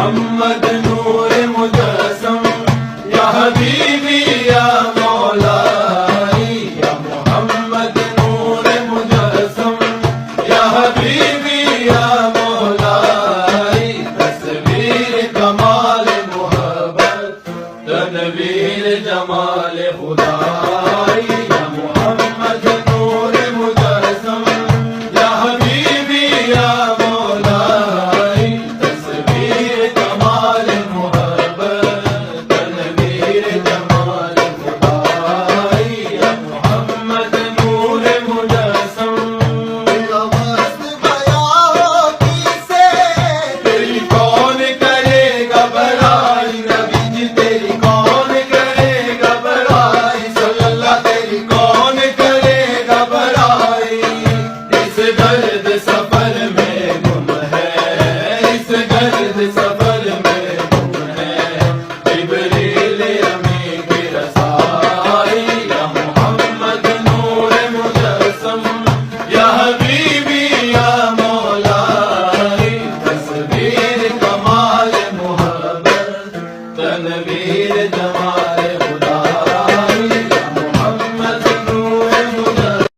محمد نور مجسم یا حبیبی یا مولائی یا محمد نور مجسم یا حبیبی یا مولائی تصویر کمال محبت تنویر جمال خدائی یا محمد نور مجسم یا حبیبی یا مولائی تصویر کمال محبت تنویر جمال خدائی یا محمد نور مجسم وسط بیاں کی سے تیری کون کرے گا بڑائی نبی جی تیری کون کرے گا بڑائی صلی اللہ تیری کون کرے گا بڑائی اس گرد سفر میں گم ہے اس گرد سفر میں گم ہے جبریل امین کی رسائی یا محمد نور مجسم یا حبیبی یا مولائی تصویر کمال محبت تنویر جمال